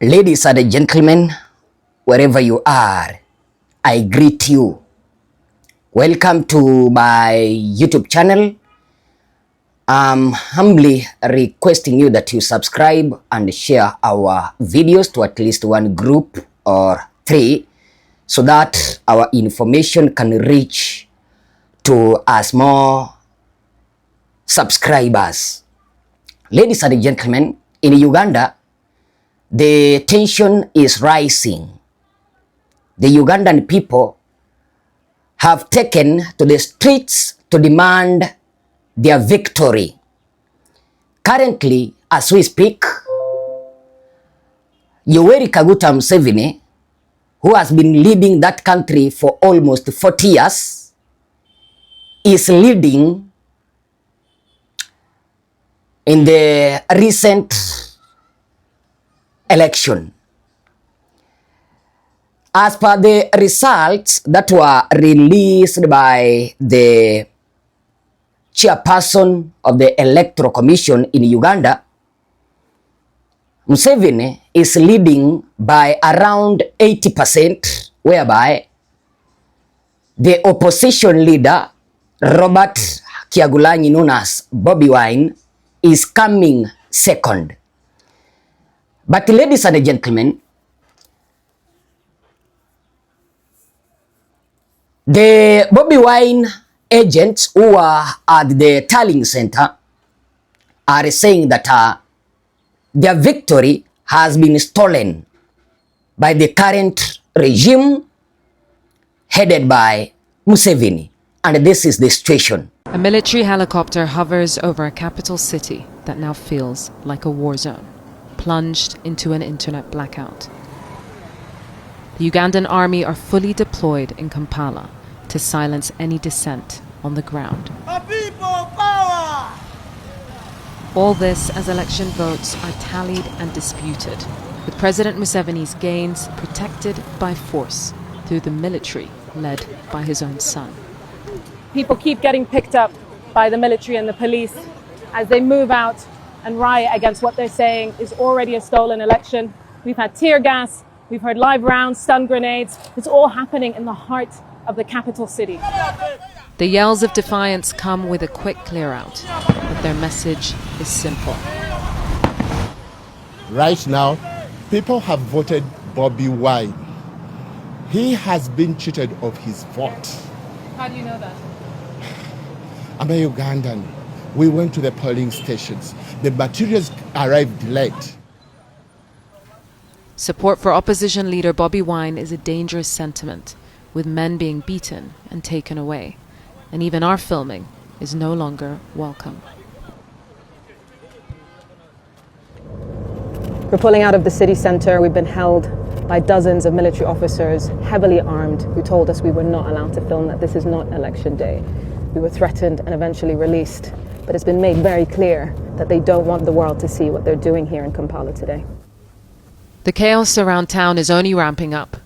Ladies and gentlemen, wherever you are, I greet you. Welcome to my YouTube channel. I'm humbly requesting you that you subscribe and share our videos to at least one group or three so that our information can reach to as more subscribers. Ladies and gentlemen, in Uganda, the tension is rising. The Ugandan people have taken to the streets to demand their victory. Currently, as we speak, Museveni, who has been leading that country for almost 40 years, is leading in the recent election. As per the results that were released by the chairperson of the Electoral Commission in Uganda, Museveni is leading by around 80%, whereby the opposition leader, Robert Kyagulanyi, known as Bobi Wine, is coming second. But ladies and gentlemen, the Bobi Wine agents who are at the tallying center are saying that their victory has been stolen by the current regime headed by Museveni. And this is the situation. A military helicopter hovers over a capital city that now feels like a war zone, plunged into an internet blackout. The Ugandan army are fully deployed in Kampala to silence any dissent on the ground. All this as election votes are tallied and disputed, with President Museveni's gains protected by force through the military led by his own son. People keep getting picked up by the military and the police as they move out and riot against what they're saying is already a stolen election. We've had tear gas, we've heard live rounds, stun grenades. It's all happening in the heart of the capital city. The yells of defiance come with a quick clear out, but their message is simple. Right now, people have voted Bobi Wine. He has been cheated of his vote. How do you know that? I'm a Ugandan. We went to the polling stations. The materials arrived late. Support for opposition leader Bobi Wine is a dangerous sentiment, with men being beaten and taken away. And even our filming is no longer welcome. We're pulling out of the city centre. We've been held by dozens of military officers, heavily armed, who told us we were not allowed to film, that this is not election day. We were threatened and eventually released. But it's been made very clear that they don't want the world to see what they're doing here in Kampala today. The chaos around town is only ramping up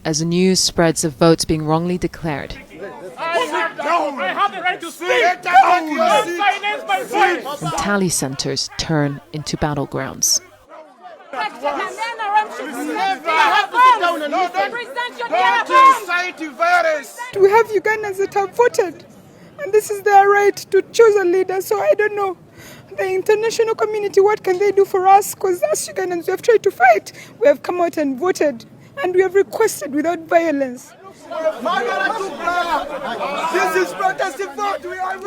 as news spreads of votes being wrongly declared. I have the right to speak. And tally centers turn into battlegrounds. We have Ugandans that have voted, and this is their right to choose a leader. So I don't know, the international community, what can they do for us? Because us Ugandans, we have tried to fight. We have come out and voted, and we have requested without violence.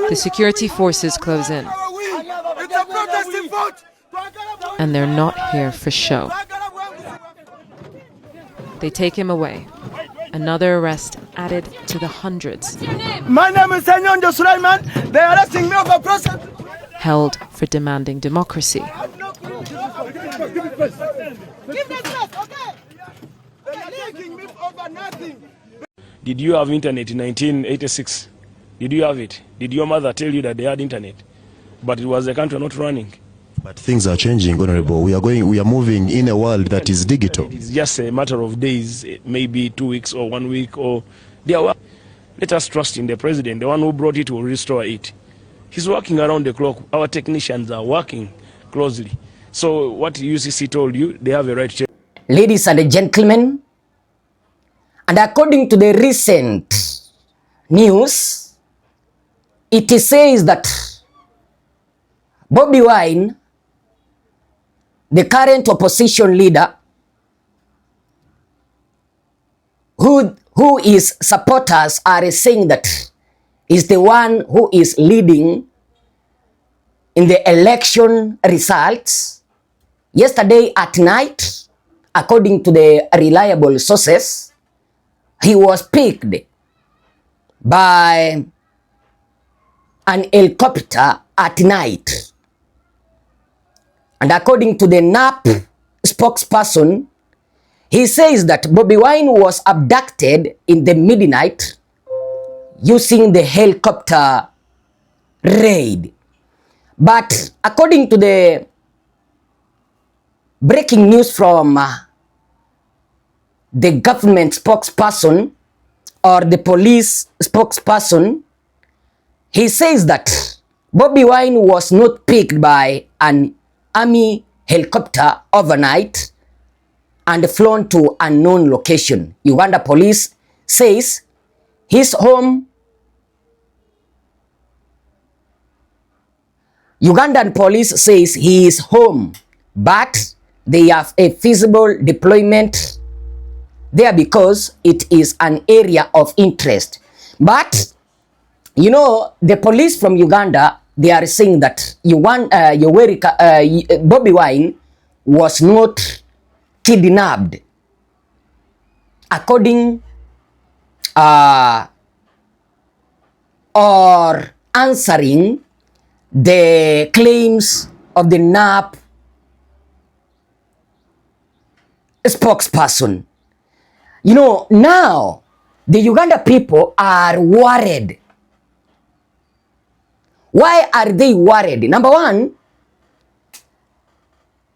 The security forces close in, and they're not here for show. They take him away. Another arrest added to the hundreds. My name is Senyondo Sulaiman. They are arresting me over process. Held for demanding democracy. Did you have internet in 1986? Did you have it? Did your mother tell you that they had internet? But it was the country not running. But things are changing, Honorable. We are moving in a world that is digital. It's just a matter of days, maybe 2 weeks or 1 week, or they are. Let us trust in the president. The one who brought it will restore it. He's working around the clock. Our technicians are working closely. So what UCC told you, they have a right to. Ladies and gentlemen, and according to the recent news, it says that Bobi Wine, the current opposition leader, who his supporters are saying that is the one who is leading in the election results. Yesterday at night, according to the reliable sources, he was picked by an helicopter at night. And according to the NAP spokesperson, he says that Bobi Wine was abducted in the midnight using the helicopter raid. But according to the breaking news from the government spokesperson or the police spokesperson, he says that Bobi Wine was not picked by an army helicopter overnight and flown to unknown location. Uganda police says his home. Ugandan police says he is home, but they have a feasible deployment there because it is an area of interest. But you know, the police from Uganda, they are saying that Bobi Wine was not kidnapped, according or answering the claims of the NAP spokesperson. You know, now the Uganda people are worried. Why are they worried? Number one,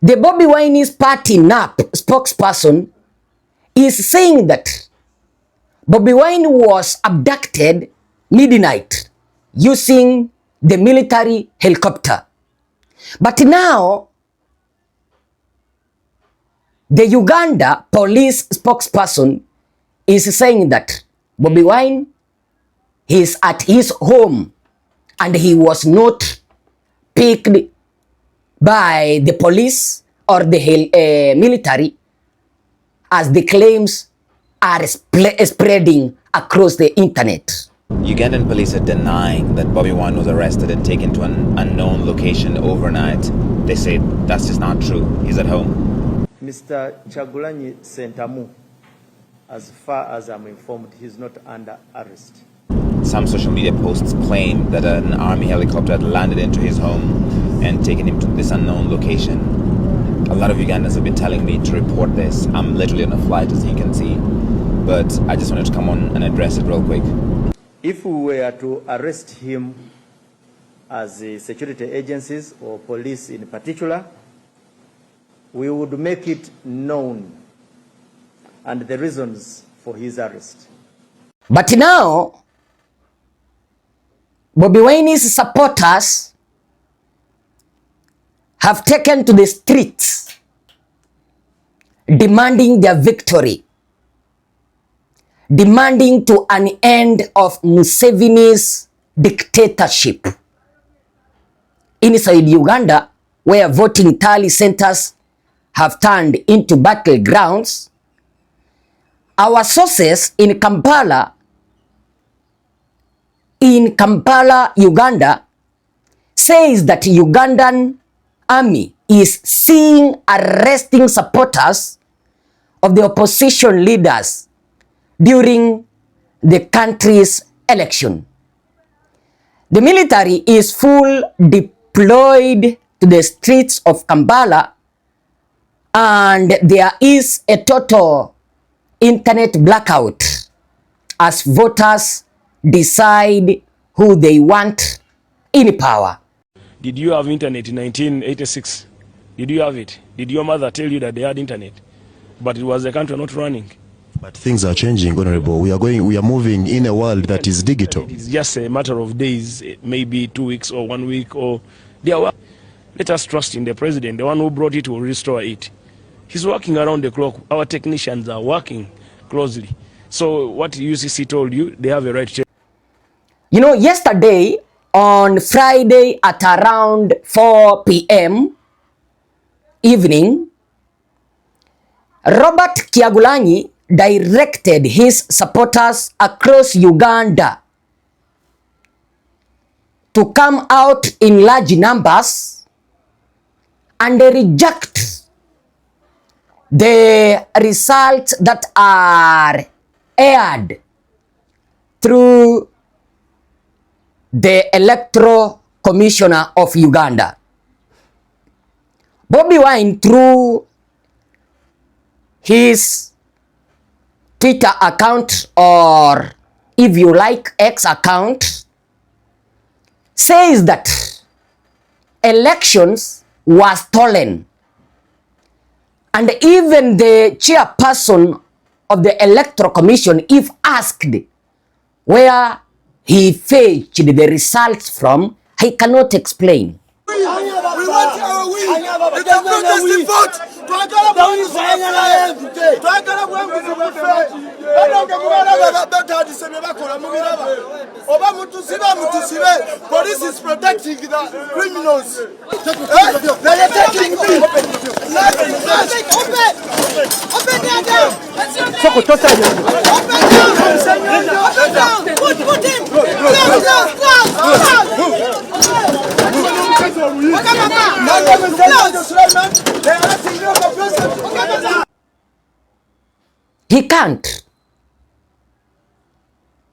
the Bobi Wine's party NAP spokesperson is saying that Bobi Wine was abducted midnight using the military helicopter. But now, the Uganda police spokesperson is saying that Bobi Wine is at his home and he was not picked by the police or the military, as the claims are spreading across the internet. Ugandan police are denying that Bobi Wine was arrested and taken to an unknown location overnight. They say that's just not true. He's at home. Mr. Chagulanyi Sentamu, as far as I'm informed, he's not under arrest. Some social media posts claim that an army helicopter had landed into his home and taken him to this unknown location. A lot of Ugandans have been telling me to report this. I'm literally on a flight, as you can see, but I just wanted to come on and address it real quick. If we were to arrest him as security agencies or police in particular, we would make it known and the reasons for his arrest. But now, Bobi Wine's supporters have taken to the streets demanding their victory, demanding to an end of Museveni's dictatorship. Inside Uganda, where voting tally centers have turned into battlegrounds, our sources in Kampala, Uganda, says that Ugandan army is seen arresting supporters of the opposition leaders during the country's election. The military is full deployed to the streets of Kampala, and there is a total internet blackout as voters decide who they want in power. Did you have internet in 1986? Did you have it? Did your mother tell you that they had internet? But it was the country not running. But things are changing, Honorable. We are moving in a world that is digital. It's just a matter of days, maybe 2 weeks or 1 week, or they are. Let us trust in the president. The one who brought it will restore it. He's working around the clock. Our technicians are working closely. So what UCC told you, they have a right to. You know, yesterday on Friday at around 4 p.m. evening, Robert Kyagulanyi directed his supporters across Uganda to come out in large numbers and reject the results that are aired through the Electoral Commissioner of Uganda. Bobi Wine, through his Twitter account, or if you like X account, says that elections were stolen, and even the chairperson of the Electoral Commission, if asked where he fetched the results from, he cannot explain. We want our win. It's a protesting vote. Police is protecting the criminals. They are taking me.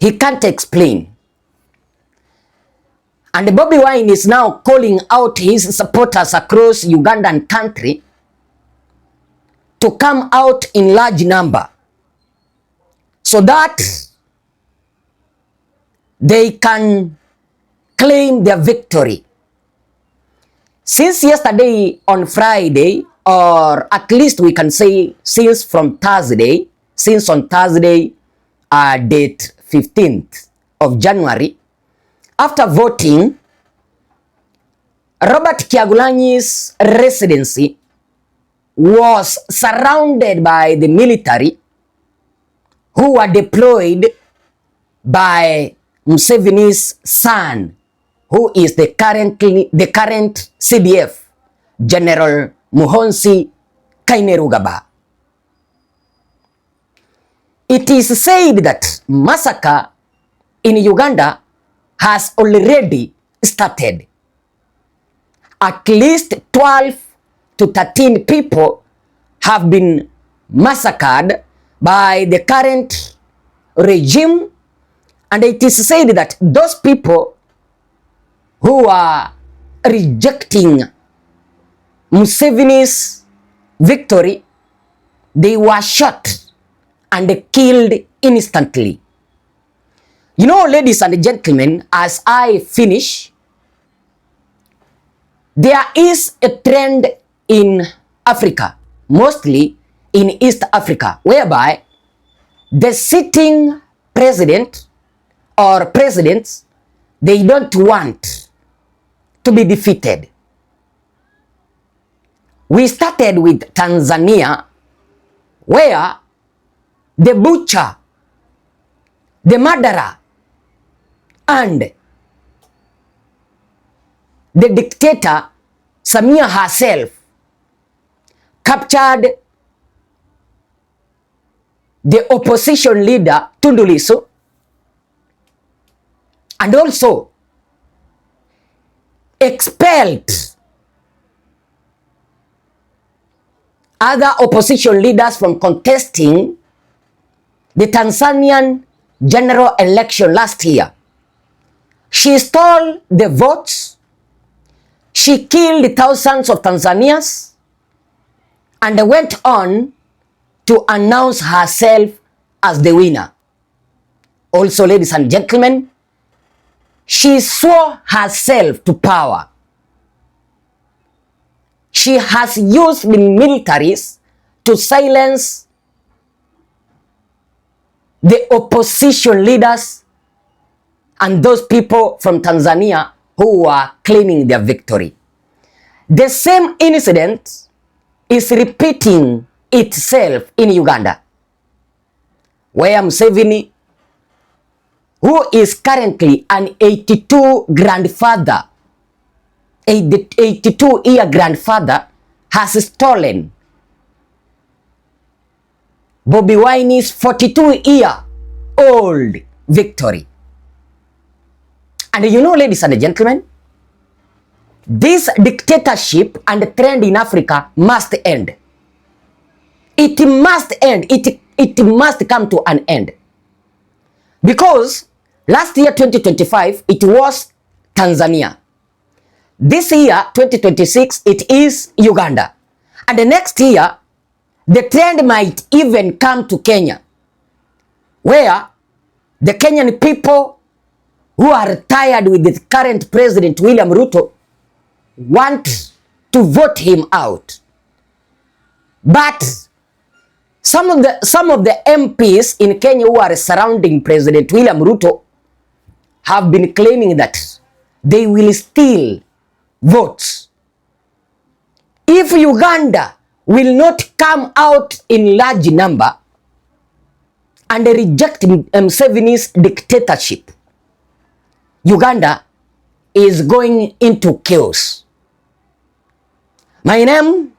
He can't explain. And Bobi Wine is now calling out his supporters across Ugandan country to come out in large number so that they can claim their victory. Since yesterday on Friday, or at least we can say since on Thursday, date 15th of January, after voting, Robert Kyagulanyi's residency was surrounded by the military who were deployed by Museveni's son, who is the current CDF, General Muhoozi Kainerugaba. It is said that massacre in Uganda has already started. At least 12 to 13 people have been massacred by the current regime, and it is said that those people who are rejecting Museveni's victory, they were shot and killed instantly. You know, ladies and gentlemen, as I finish, there is a trend in Africa, mostly in East Africa, whereby the sitting president or presidents, they don't want to be defeated. We started with Tanzania, where the butcher, the murderer, and the dictator Samia herself captured the opposition leader Tundu Lissu, and also expelled other opposition leaders from contesting the Tanzanian general election last year. She stole the votes, she killed thousands of Tanzanians, and went on to announce herself as the winner. Also, ladies and gentlemen, she swore herself to power. she has used the militaries to silence the opposition leaders and those people from Tanzania who are claiming their victory. The same incident is repeating itself in Uganda, where Museveni, who is currently an 82-year grandfather, has stolen Bobi Wine's 42-year-old victory. And you know, ladies and gentlemen, this dictatorship and trend in Africa must end. It must end. It must come to an end. Because last year, 2025, it was Tanzania. This year, 2026, it is Uganda. And the next year, the trend might even come to Kenya, where the Kenyan people who are tired with the current president, William Ruto, want to vote him out. But some of the MPs in Kenya who are surrounding President William Ruto have been claiming that they will steal votes. If Uganda will not come out in large number and reject Museveni's dictatorship, Uganda is going into chaos. My name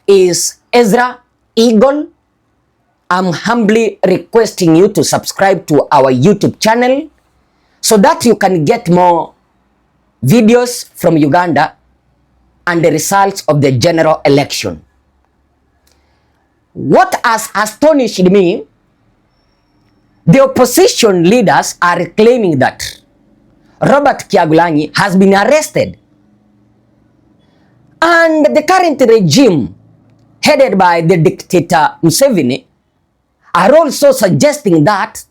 is Ezra Eagle. I'm humbly requesting you to subscribe to our YouTube channel so that you can get more videos from Uganda and the results of the general election. What has astonished me, the opposition leaders are claiming that Robert Kyagulanyi has been arrested, and the current regime headed by the dictator Museveni are also suggesting that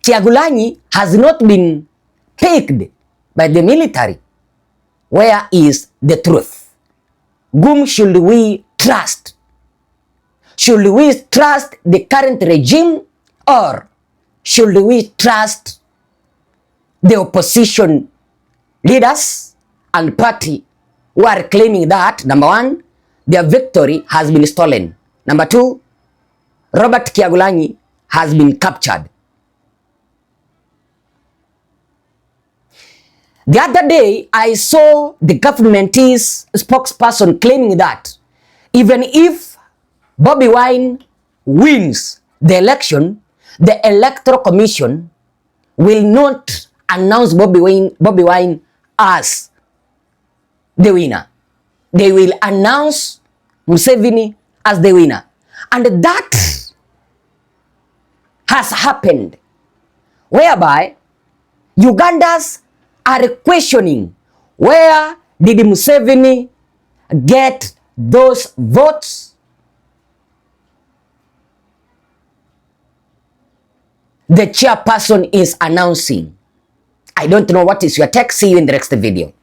Kyagulanyi has not been picked by the military. Where is the truth? Whom should we trust? Should we trust the current regime, or should we trust the opposition leaders and party who are claiming that, number one, their victory has been stolen. Number two, Robert Kyagulanyi has been captured. The other day, I saw the government's spokesperson claiming that even if Bobi Wine wins the election, the Electoral Commission will not announce Bobi Wine as the winner. They will announce Museveni as the winner. And that has happened, whereby Ugandans are questioning, where did Museveni get those votes? The chairperson is announcing. I don't know what is your take. See you in the next video.